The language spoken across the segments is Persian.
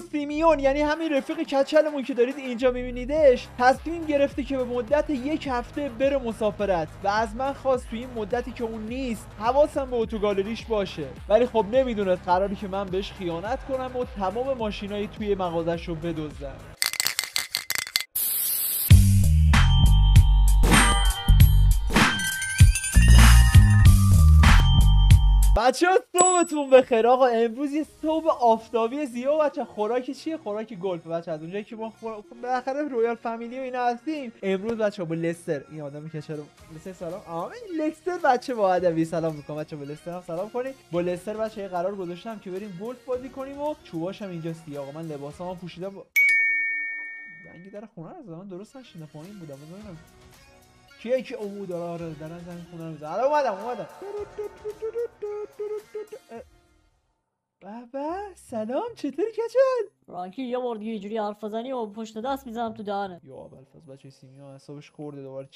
سیمیون، یعنی همین رفیق کچلمون که دارید اینجا میبینیدش، تصمیم گرفته که به مدت 1 هفته بره مسافرت و از من خواست تو این مدتی که اون نیست حواسم به اتوگالریش باشه. ولی خب نمیدونه قراری که من بهش خیانت کنم و تمام ماشینای توی مغازش رو بدزدم. بچه‌ها صبحتون بخیر. آقا امروز یه صبح آفتابی زیبا. بچه خوراک چیه؟ خوراک گلف. بچه از اونجایی که ما بالاخره رویال فامیلی و اینا هستیم، امروز بچه با لستر، این آدمی که چرا لستر سلام لستر بچه با ادبی سلام میکنم. بچه با لستر هم سلام کنید. با لستر بچه قرار گذاشتم که بریم گلف بازی کنیم و چوباشم اینجاست. آقا من لباسامو پوشیدم. زنگ در خونه رو زدم درست نشینه، پایین بودم. ببینم کیه که او داره دارن زنگ خونه رو میزنن. اومدم. بابا سلام، چطوری کچل؟ فرانکی یه بار دیگه اینجوری حرف بزنی و پشت دست میزنم تو دهنت. یا ابوالفضل بچه سیمیون حسابش خورده دوباره.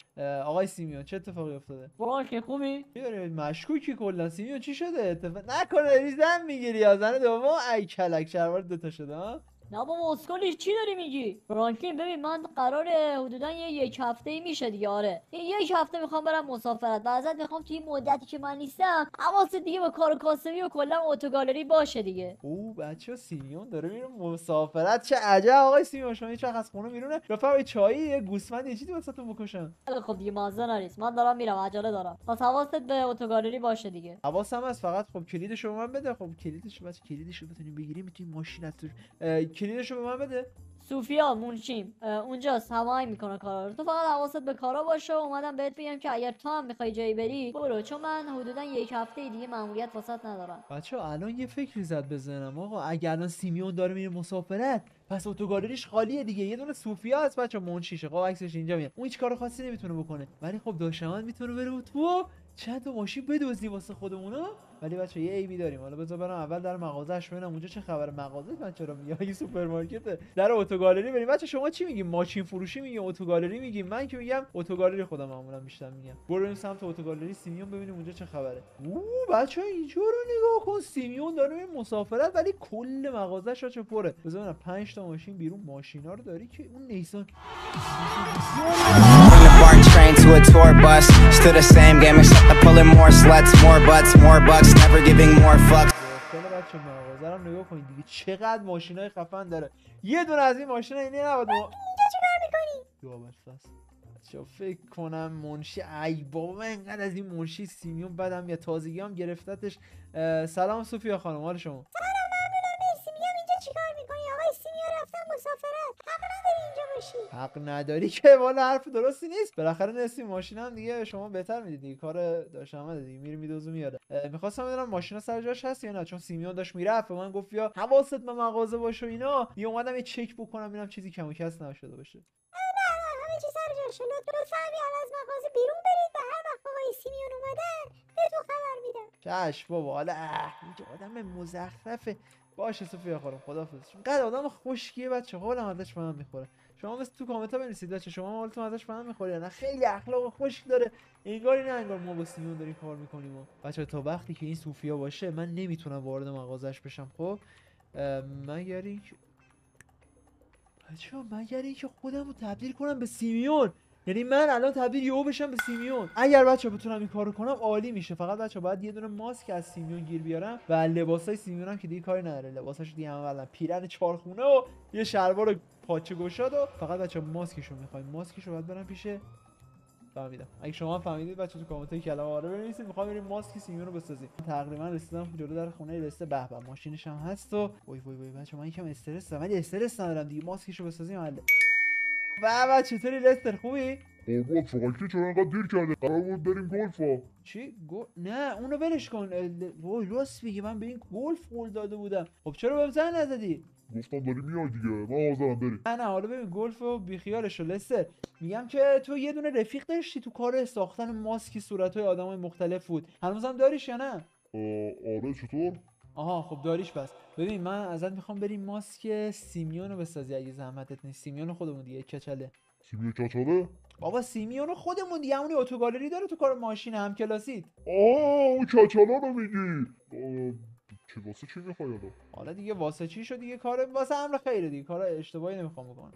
آقای سیمیون چه اتفاقی افتاده؟ فرانکی خوبی؟ میدونی مشکوکی کلا. سیمیون چی شده؟ اتفاق نکنه داری زن میگیری یا زن دوم؟ ای کلک شلوار دوتا شده ها؟ نه بابا اسکولی چی داری میگی؟ فرانکلین ببین من قراره حدودا یک هفته میشه دیگه. آره این 1 هفته میخوام برم مسافرت و ازت میخوام توی این مدتی که من نیستم حواست دیگه به کار کاسبی و کلا اتوگالری باشه دیگه. او بچه سیمیون داره میره مسافرت. چه عجب آقای سیمیون، شما هیچ وقت از خونه بیرونه رفقا چایی یه گوسفند یه چیزی واسهتون بکشم؟ خب دیگه مازه نریس، من دارم میرم، عجله دارم. پس حواست به اتوگالری باشه دیگه. حواسم هست، فقط خب کلیدشو به من بده. خب کلیدشو بچه کلیدشو بتونیم بگیریم میتونیم ماشین کلیدشو به من بده. سوفیا مونشیم اونجاست، هماهنگ میکنه کارا رو. تو فقط حواست به کارا باشه و اومدم بهت بگم که اگر تو هم میخوای جایی بری برو، چون من حدودا 1 هفته دیگه ماموریت واسط ندارم. بچه الان یه فکری زد بزنم. آقا اگر الان سیمیون داره میره مسافرت پس اتوگالریش خالیه دیگه. یه دونه صوفیا هست بچه منشیشه، خب عکسش اینجا میاد. اون هیچ کار خاصی نمیتونه بکنه، ولی خب داشتمان میتونه بره تو چند تا ماشین بدزدی واسه خودمونا. ولی بچه یه عیبی داریم. حالا بذار برم اول در مغازه‌اش ببینم اونجا چه خبره. مغازه من چرا میگم این سوپرمارکته؟ در اتوگالری بریم. بچه شما چی میگین؟ ماشین فروشی میگین، اتوگالری میگین؟ من که میگم اتوگالری. خودم معمولا بیشتر میگم. بریم سمت اتوگالری سیمیون ببینیم اونجا چه خبره. بچه اینجا رو نگاه کن، سیمیون داره میره مسافرت ولی کل مغازه‌ش چه پره. بذار ببینم 5 تا ماشین بیرون. ماشینا رو داری که اون نیسان train to a tour bus, still the same game except I'm pulling more sluts, more butts, more bucks, never giving more fucks. بچه مغازه رو نگاه کنید دیگه چقدر ماشینای خفن داره. یه دونه از این ماشینا اینه نبود. اینجا چیکار می‌کنی؟ یا بس بچه فکر کنم منشی. ای بابا من اینقدر از این منشی سیمیون بدم یا تازگی هم گرفتتش. سلام صوفیا خانم، حال شما؟ حق نداری که والا حرف درستی نیست. بالاخره نصف ماشینم دیگه شما بهتر میدید دیگه. کار داشت آمده دیگه میری میدوزو میاره. میخواستم بدونم ماشینا سر جاش هست یا نه، چون سیمیون داشت میرفت و من گفت یا حواست به مغازه باشه و اینا. یه اومدم یه چک بکنم ببینم چیزی کم و کس نشده باشه. همه چی سر جاشه. لطفاً از مغازه بیرون برید و هر وقت آقای سیمیون اومدن بهتون خبر میدم. چش بابا. حالا اینجا آدم مزخرفه. باشه صوفیا خانم خداحافظ. قد آدم خوشگیه بچه، حالم ازش به هم میخوره. شما مثل تو کامنت ها بنویسید بچه شما حالتون ازش به هم میخوره نه؟ خیلی اخلاق خوشی داره. انگاری نه انگار ما با سیمیون داریم کار میکنیم. بچه تا وقتی که این صوفیا باشه من نمیتونم وارد مغازش بشم. خب مگر اینکه خودم رو تبدیل کنم به سیمیون. یعنی من الان تبدیل یهو بشم به سیمیون. اگر بچه بتونم این کارو کنم عالی میشه. فقط بچه باید یه دونه ماسک از سیمیون گیر بیارم و لباسای سیمیون هم که دیگه کاری نداره. لباساش دیگه هم پیرن چارخونه و یه شلوار پاچه گشاد و فقط بچه ماسکشو میخوایم. ماسکشو باید برم پیشه. فهمیدم. اگه شما هم فهمیدید بچه تو کامنت کلمه آره بنویسید. میخوام بریم ماسک سیمیون رو بسازیم. تقریبا رسیدم جلو در خونه رسته. به به ماشینش هم هست و وای بچه من یکم استرس دارم ولی استرس ندارم دیگه. ماسکشو بسازیم حله. بابا چطوری لستر، خوبی؟ قربونت فرانکی چرا انقدر دیر کرده؟ قرار بود بریم گلفا. چی؟ نه اونو ولش کن. وای راست میگه من به این گلف قول داده بودم. خب چرا بهم زنگ نزدی؟ گفتم داری میای دیگه، من حاضرم بریم. نه حالا ببین گلفو بیخیالش شو لستر. میگم که تو یه دونه رفیق داشتی تو کار ساختن ماسک صورت‌های آدمای مختلف بود. هنوزم داریش یا نه؟ آره چطور؟ آها خب داریش. بس ببین من ازت میخوام بریم ماسک سیمیون رو بسازی اگه زحمتت نیست. سیمیون خودمون دیگه کچله. سیمیون کچله؟ بابا سیمیون خودمون دیگه، همونی اتوگالری داره تو کار ماشین هم کلاسید. اون کچلا رو میگی؟ چی واسه چی میخوای حالا؟ حالا دیگه واسه چی شد دیگه؟ کار واسه امر خیره دیگه، کار اشتباهی نمیخوام بکنم.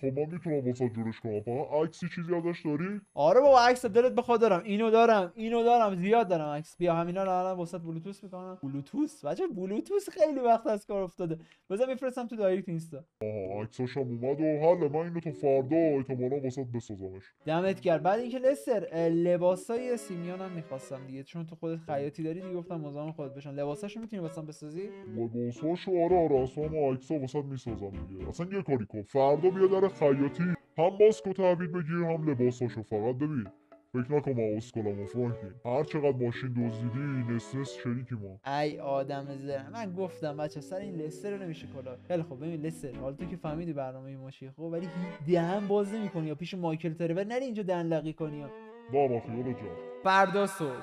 خب من میتونم واسه جورش کنم، فقط عکسی چیزی ازش داری؟ آره بابا عکس دلت بخواد دارم، اینو دارم زیاد دارم عکس. بیا همینا رو الان واسط بلوتوث میکنم. بلوتوث بچه، بلوتوث خیلی وقت از کار افتاده. بذار میفرستم تو دایرکت اینستا. آها عکساش هم اومد و حله، من اینو تا فردا احتمالا واسط بسازمش. دمت گرم. بعد اینکه لستر لباسای سیمیان هم میخواستم دیگه، چون تو خودت خیاطی داری دیگه، گفتم مزاحم خودت بشم. لباساشو میتونی واسم بسازی؟ لباساشو آره اصلا من عکسا واسط میسازم دیگه. اصلا یه کاری کن، فردا بیا در خیاطی، هم ماسک و تحویل بگیر هم لباساشو. فقط ببین فکر نکن من اسکلم و فرانکلین، هر چقدر ماشین دزدیدی نصف شریکی ما. ای آدم زرم، من گفتم بچه سر این لستر رو نمیشه کلا. خیلی خب ببین لستر، حالا تو که فهمیدی برنامه ماشی خب، ولی هیچ دهن باز نمی‌کنی یا پیش مایکل ترور نری اینجا دنلقی کنی یا بابا خیال جان. فردا صبح.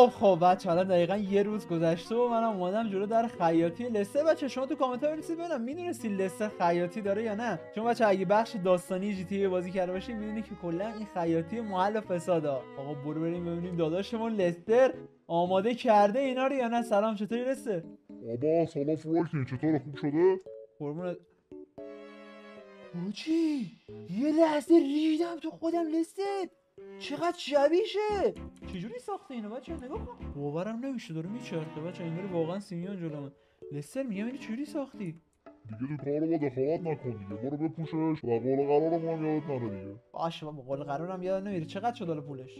خب بچه الان دقیقاً یه روز گذشته و منم اومدم جلو در خیاطی لستر. بچه شما تو کامنت ها بنویسید ببینم میدونستی لستر خیاطی داره یا نه، چون بچه اگه بخش داستانی جی تی بازی کرده باشید میدونی که کلا این خیاطی محل فساده. آقا برو بریم ببینیم داداشمون لستر آماده کرده اینا رو یا نه. سلام، چطوری لستر؟ بابا سلام فرانکلین، چطور خوب شده؟ قربونت. اوچی یه لحظه ریدم تو خودم لستر، چقدر شبیشه. چجوری ساخته اینو بچه؟ نگاه کن، باورم نمیشه داره میچرخه بچه، انگار واقعا سیمیان جلومه. لستر میگم اینو چجوری ساختی؟ دیگه تو کارو با دخالت نکن دیگه، برو بپوشش و قول قرارم هم یادت نره دیگه. باشه بابا، قول قرارم یاد نمیره. چقدر شد حالا پولش؟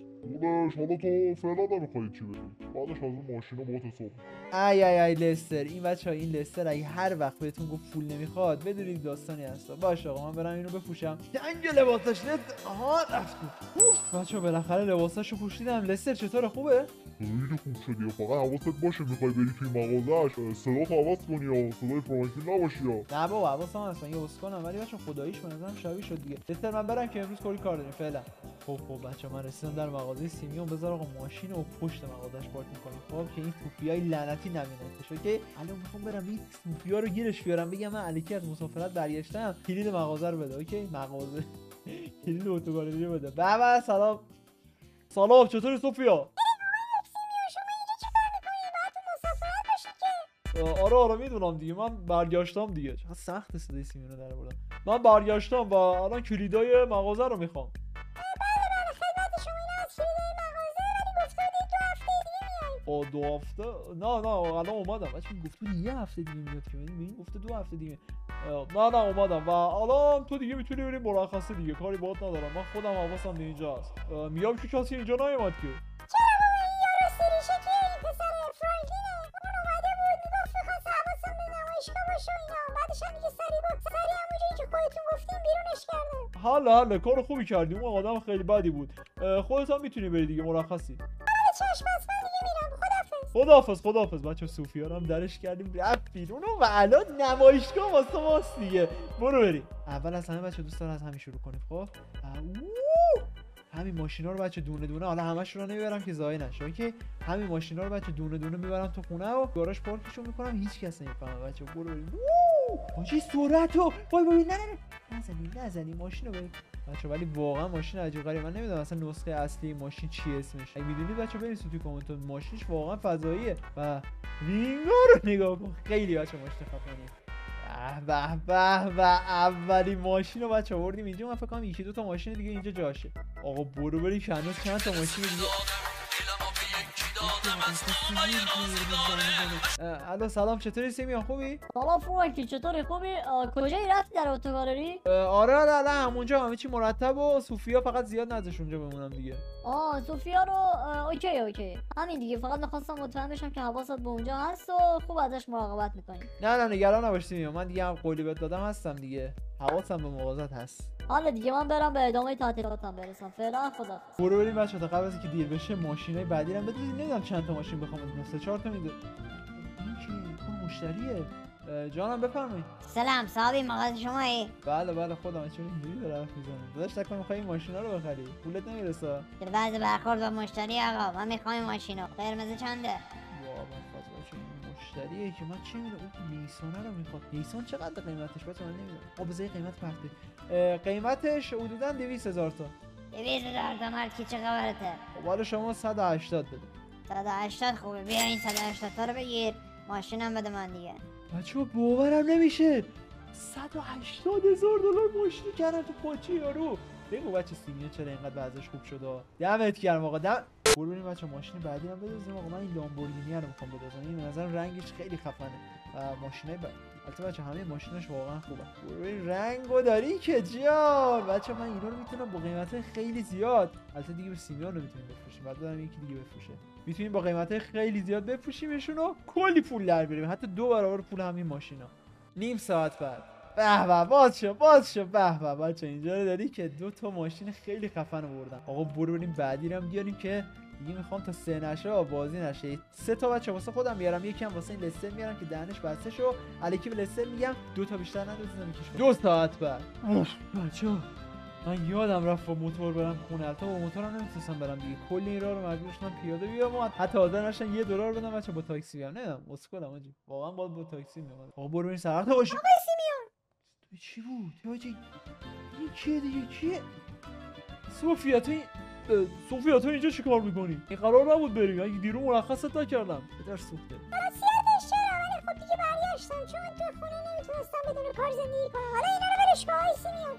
حالا تو فعلا نمیخوای چی بدی، بعدش از اون ماشینا باهات حساب می‌کنم. ای لستر، این بچه‌ها این لستر اگه هر وقت بهتون گفت پول نمیخواد بدونید داستانی هست. باشه آقا من برم اینو بپوشم. دنگ لباسش آها رفت. بچه‌ها بالاخره لباساشو پوشیدم. لستر چطوره، خوبه؟ خیلی خوب شدی، فقط حواست باشه میخوای بری توی مغازه‌اش صدا عوض کنی یا صدای فرانکلین نباشی یا. نه بابا حواسم هست، من یه اسکنم، ولی بچه‌ها خداییش به نظرم شبیه شد دیگه. لستر من برم که امروز کلی کار داریم فعلا. خب بچه‌ها من رسیدم در مغازه سیمیون. بذار آقا ماشین رو پشت مغازه‌اش پارک می‌کنیم خب که این توپیای لعنتی نبینتش. اوکی الان میخوام برم این توپیا رو گیرش بیارم، بگم من الکی از مسافرت برگشتم، کلید مغازه رو بده. اوکی مغازه کلید اتوگالری رو بده. بابا سلام چطوری سوفیا؟ آره میدونم دیگه، من برگشتم دیگه. چقدر سخت صدای سیمیون رو در بردم. من برگشتم و الان کلیدای مغازه رو میخوام. دو هفته؟ نه الان اومدم. بچه گفت یه هفته دیگه میاد که این گفته 2 هفته دیگه. نه اومدم و الان تو دیگه میتونی بری مرخصی دیگه، کاری باهات ندارم. من خودم حواسم به اینجا هست. میگم که کسی اینجا نیومد که. حالا کار خوبی کردی، اون آدم خیلی بدی بود. خودت هم میتونی بری دیگه مرخصی. خداحافظ بچه. صوفیا رو هم درش کردیم رفت بیرون و الان نمایشگاه واسه ماست دیگه. برو بریم. اول از همه بچه دوست دارم از همین شروع کنیم. خب همین ماشینا رو بچه دونه دونه، حالا همش رو نمیبرم که ضایع نشه. اوکی همین ماشینا رو بچه دونه دونه میبرم تو خونه و گاراژ پارکشون میکنم، هیچ کس نمیفهمه بچه. برو بریم. چی سرعتو وای نه نزنی ماشینو بریم بچه. ولی واقعا ماشین عجیب غریبه، من نمیدونم اصلا نسخه اصلی ماشین چی اسمش. اگه میدونید بچه بنویسید تو کامنت. ماشینش واقعا فضاییه و وینگا رو نگاه کن، خیلی بچه ماشین خفنیه. به اولین ماشین رو بچه آوردیم اینجا. من فکر کنم 1-2 تا ماشین دیگه اینجا جاشه. آقا برو بریم که هنوز چند تا ماشین دیگه. الو سلام، چطوری سیمیان، خوبی؟ سلام فرانکی، چطوری خوبی؟ کجایی رفتی در اتوگالری؟ آره همونجا همه چی مرتب و صوفیا فقط زیاد نذاش اونجا بمونم دیگه. صوفیا رو اوکی همین دیگه، فقط می‌خواستم مطمئن بشم که حواست به اونجا هست و خوب ازش مراقبت می‌کنی. نه نگران نباش سیمیان، من دیگه هم قولی بهت دادم هستم دیگه، حواسم به مغازات هست. حالا دیگه من برم به ادامه تعطیلاتم برسم. فعلا خدا. برو بریم بچه‌ها تا قبل از اینکه دیر بشه ماشینای بعدی رو بدید. نمیدونم چند تا ماشین بخوام بدم، 3-4 تا میده. این چی؟ اون مشتریه. جانم بفرمایید. سلام صاحبی مغازه شمایی؟ بله خودم. چون اینجوری داره حرف میزنه؟ داداش نکنه می‌خوای این ماشینا رو بخری، پولت نمیرسه. در بعض برخورد با مشتری آقا، من میخوام این ماشینو. قرمز چنده؟ مشتریه که من چه میدونم اون نیسانه رو میخواد. نیسان چقدر قیمتش بچه؟ من نمیدونم. بذار قیمت پخته. قیمتش حدودا 200,000 تا. 200,000 تا مارکی چه خبرته؟ خب حالا شما 180 بده. 180 خوبه، بیا این 180 تا رو بگیر. ماشینم بده من دیگه. بچه‌ها باورم نمیشه 180,000 دلار ماشین کردن تو پاچه یارو. بگو بچه سیمیون چرا اینقدر وضعش خوب شده. دمت گرم آقا. برو بریم بچه ماشین بعدی هم بدوزیم. آقا من این لامبورگینی رو میخوام بدوزم. این به نظرم رنگش خیلی خفنه و ماشینای البته بچه همه ماشیناش واقعا خوبه. برو بریم رنگو داری که جان. بچه من اینا رو میتونم با قیمت خیلی زیاد، البته دیگه به سیمیون رو میتونیم بفروشیم، بعد دارم یکی دیگه بفروشه. میتونیم با قیمت خیلی زیاد بفروشیمشون و کلی پول در بیاریم، حتی 2 برابر پول همین ماشینا. نیم ساعت بعد به به باز شو به به بچه اینجا رو داری که 2 تا ماشین خیلی خفن آوردن. آقا برو بریم بعدی رو هم بیاریم که دیگه میخوام تا 3 نشه بازی نشه. 3 تا بچه واسه خودم میارم، یکی هم واسه این لسه میارم که دهنش بسته شو. الکی به لسه میگم 2 تا بیشتر ندوزم میکشم. 2 ساعت بعد بچه من یادم رفت با موتور برم خونه. البته با موتورم نمیتونستم برم دیگه، کلی این راه رو مجبور شدم پیاده بیام و حتی حاضر نشدم $1 بدم بچه با تاکسی بیام. نمیدونم اسکلم آجی، واقعا با تاکسی میام. آقا برو بریم سرعت باشیم. آقای سیمیون تو چی بود حاجی؟ این کیه سوفیا تو اینجا چیکار میکنی؟ این قرار نبود بریم، اگه دیرو مرخصت نکردم. پدر سوخته. وصیتش چرا؟ ولی خب دیگه برگشتم چون تو خونه نمیتونستم بدون کار زندگی کنم. حالا اینا رو ولش کن آقای سیمیون.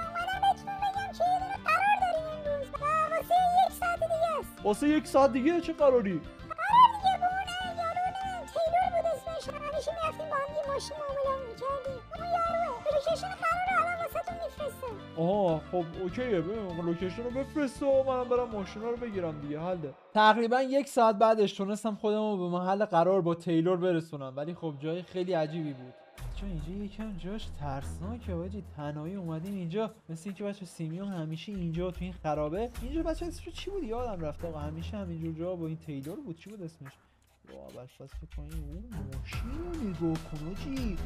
اومدم بهتون بگم که یه دونه قرار داریم امروز و واسه 1 ساعت دیگه است. واسه 1 ساعت دیگه چه قراری؟ قرار دیگه با اون یارو تیلور بود اسمش، همیشه میرفتیم با هم یه ماشین معامله میکردیم. اون یاروه. لوکیشن قرار رو الان واسهتون میفرستم. آها خب اوکیه، ببین لوکیشن رو بفرست و منم برم ماشینا رو بگیرم دیگه. حله. تقریبا 1 ساعت بعدش تونستم خودمو به محل قرار با تیلور برسونم، ولی خب جای خیلی عجیبی بود. چون اینجا یکم جاش ترسناکه واجی. تنهایی اومدیم اینجا، مثل اینکه بچه سیمیون همیشه اینجا تو این خرابه. اینجا بچه اسمش چی بود یادم رفت آقا، همیشه همینجور جا با این تیلور بود. چی بود اسمش؟ واه بس فکر کنم اون ماشین رو نگاه کن آجی.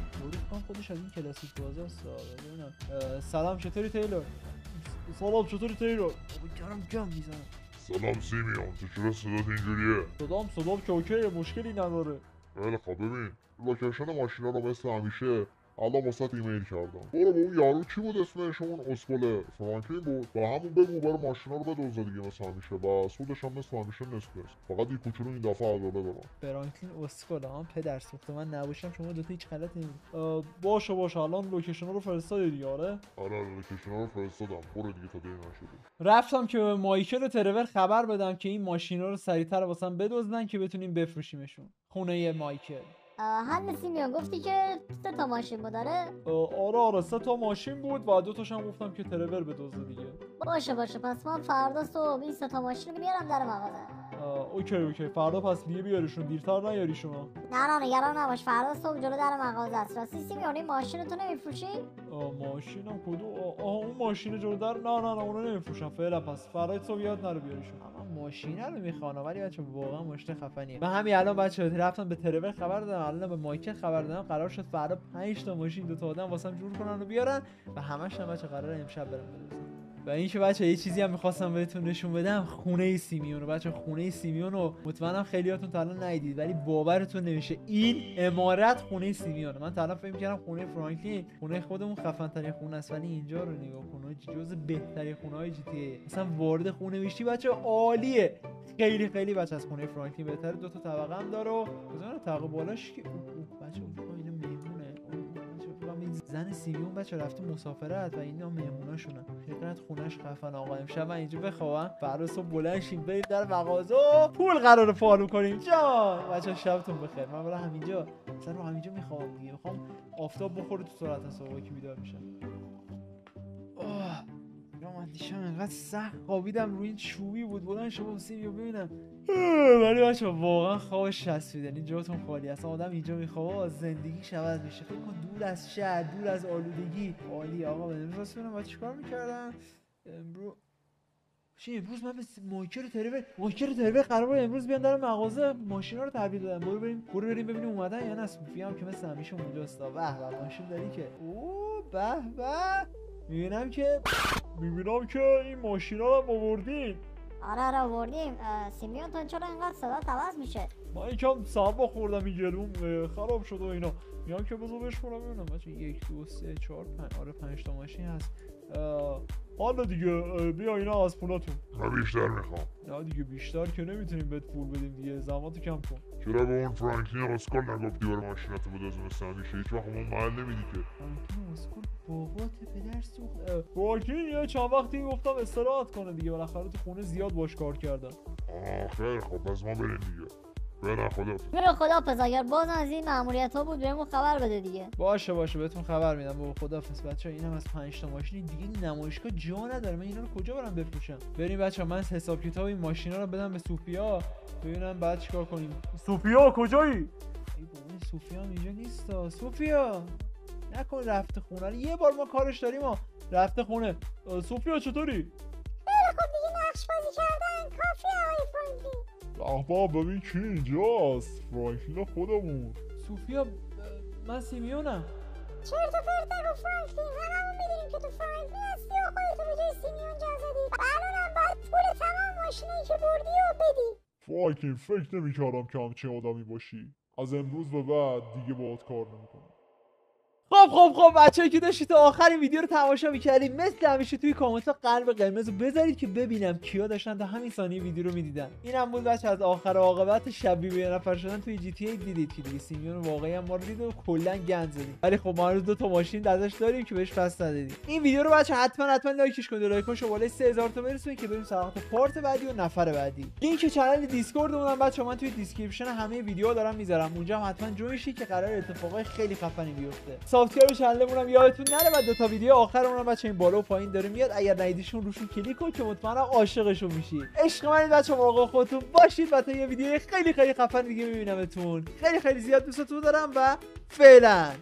برو خودش از این کلاسیک بازار ساده. ببینم سلام چطوری تیلور؟ سلام چطوری تیلور؟ بابا گرم میزنم. سلام سیمیون، تو چرا صدات اینجوریه؟ صدام که اوکیه، مشکلی نداره. خیلی خب ببین لوکیشن ماشینا رو مثل همیشه الان واسه ایمیل کردم. برو به اون یارو چی بود اسمش، اون اسکل فرانکلین بود، با همون بگو برو ماشینا رو بدزده دیگه مثل همیشه و سودش هم مثل همیشه نصف. فقط یه کوچولو این دفعه عضله دارم. فرانکلین اسکل هم پدر سوخته. من نباشم شما دوتا هیچ غلطی نمی‌کنید. باشه الان لوکیشن رو فرستادی دیگه؟ آره لوکیشن رو فرستادم. برو دیگه تا دیر نشده. رفتم که به مایکل و ترور خبر بدم که این ماشینا رو سریعتر واسم بدزدن که بتونیم بفروشیمشون. خونه مایکل. حل سیمیون گفتی که 3 تا ماشین بود داره؟ آره 3 تا ماشین بود و 2 تاشم گفتم که ترور بدزده دیگه. باشه پس من فردا صبح این 3 تا ماشین رو میارم در مغازه. اوکی فردا پس دیگه بیاریشون، دیرتر نیاری شما. نه نگران نباش، فردا صبح جلو در مغازه است. راستی سیمیون این ماشین رو تو نمیفروشی؟ ماشینم کدوم؟ اون ماشین جلو در؟ نه اونو نمیفروشم فعلا. پس فردا صبح یاد نره بیاریشون. من ماشینه رو میخوام ولی بچه واقعا ماشین خفنیه. من همین الان بچه رفتم به ترور خبر دادم، الان به مایکل خبر دادم، قرار شد فردا 5 تا ماشین 2 تا آدم واسم جور کنن و بیارن و همش هم بچه قراره امشب برم بدوزم. و این که بچه یه چیزی هم می‌خواستم بهتون نشون بدم، خونه سیمیون رو. بچه خونه سیمیون رو مطمئنم خیلیاتون تا الان ندیدید ولی باورتون نمیشه این عمارت خونه سیمیونه. من تا الان فکر می‌کردم خونه فرانکلین خونه خودمون خفن ترین خونه است، ولی اینجا رو نگاه کن جزء بهترین خونه‌های جی تی ای. مثلا وارد خونه میشی بچه عالیه، خیلی بچه از خونه فرانکلین بهتره. 2 تا طبقه هم داره و بزن طبقه بالاش که بچه اینا مهمونه. زن سیمیون بچه رفته مسافرت و اینا مهموناشونن. خیلی خونش خفن. آقا امشب من اینجا بخوابم، فردا صبح بلند شیم بریم در مغازه و پول قراره پارو کنیم. جان بچه شبتون بخیر. من برای همینجا مثلا رو همینجا میخوام دیگه، میخوام آفتاب بخوره تو صورتم صبح که بیدار میشم. من دیشب انقدر سخت خوابیدم روی این چوبی بود بلند شما سیمیو ببینم، ولی بچه واقعا خوابش چسبید. یعنی جاتون خالی. اصلا آدم اینجا میخوابه زندگیش عوض میشه. فکر کن دور از شهر، دور از آلودگی. عالی. آقا امروز واسه ببینم باید چیکار میکردم امروز من به مایکل ترور قرار بود امروز بیان در مغازه ماشینا رو تحویل بدن. برو بریم ببینیم اومدن یا نه. صوفیا هم که مثل همیشه اونجاست. به ماشین داری که به میبینم که این ماشینا رو آوردین. آره آوردیم. سیمیون تو چرا اینقدر صدا عوض میشه؟ من یکم سرما خوردم این گلوم خراب شد و اینا. میام که بذار بشمارم ببینم بچه 1 2 3 4 5 آره 5 تا ماشین هست. حالا دیگه بیا اینا از پولاتون. من بیشتر میخوام. نه دیگه بیشتر که نمیتونیم بهت پول بدیم دیگه، زحماتو کم کن. چرا به اون فرانکلین اسکال نگفتی برای ماشیناتو بدزدن همیشه هیچ وقت اون محل نمیدی که. فرانکلین اسکول بابات پدر سوخت. فرانکلین یه چند وقتی گفتم استراحت کنه دیگه، بالاخره تو خونه زیاد باش کار کردن. خیلی خب پس ما بریم دیگه. بریم خدافظ. میره خدافظ. اگر باز از این ماموریت ها بود بهمون خبر بده دیگه. باشه بهتون خبر میدم. بابا خدافظ بچه‌ها. اینم از 5 تا ماشین دیگه. نمایشگاه جا نداره، من اینا رو کجا برام بفروشم؟ بریم بچه‌ها من حساب کتاب این ماشینا رو بدم به سوفیا ببینم بعد چیکار کنیم. سوفیا کجایی؟ ای بابا این سوفیا هم اینجا نیستا. سوفیا نکن رفته خونه. یه بار ما کارش داریم رفته خونه. سوفیا چطوری؟ خیلی خوب دیگه نقش بازی کردن کافیه آقای فرانکلین. احباب ببین کی اینجاست. فرانکلین خودمون. سوفیا من سیمیونم. چرت و پرت نگو فرانکلین. هممون میدونیم که تو فرانکلین هستی و خودتو به جای سیمیون جا زدی. الانم باید پول تمام ماشینایی که بردی و بدی. فرانکلین فکر نمیکردم که همچین آدمی باشی. از امروز به بعد دیگه باهات کار نمیکنم. خب بچه‌ها که داشتید تا آخر این ویدیو رو تماشا می‌کردید مثل همیشه توی کامنت ها قلب قرمز رو بذارید که ببینم کیا داشتن تا همین ثانیه ویدیو رو می‌دیدن. اینم بود بچه از آخر عاقبت شبیه به یه نفر شدن توی جی تی ای دیدید که دیگه سیمیون واقعی هم ما رو دید و کلا گند زدیم. ولی خب ما هنوز 2 تا ماشین ازش داریم که بهش پس ندادیم. این ویدیو رو بچه حتما لایکش کنید. لایکش رو بالای 3000 تا برسونید که بریم سراغ پارت بعدی و نفر بعدی. لینک کانال دیسکوردمون هم بچه‌ها من توی دیسکریپشن همه ویدیوها دارم میذارم. اونجا هم حتما جوین شید که قرار اتفاقای خیلی خفنی بیفته. سابسکرایب چنلمون هم یادتون نره و 2 تا ویدیو آخرمون هم بچه‌ها این بالا و پایین داره میاد. اگر ندیدیشون روشون کلیک کنید که مطمئنم عاشقشون میشید. عشق منید بچه‌ها، مراقب خودتون باشید و تا یه ویدیو خیلی خفن دیگه میبینمتون. خیلی زیاد دوستتون دارم و فعلا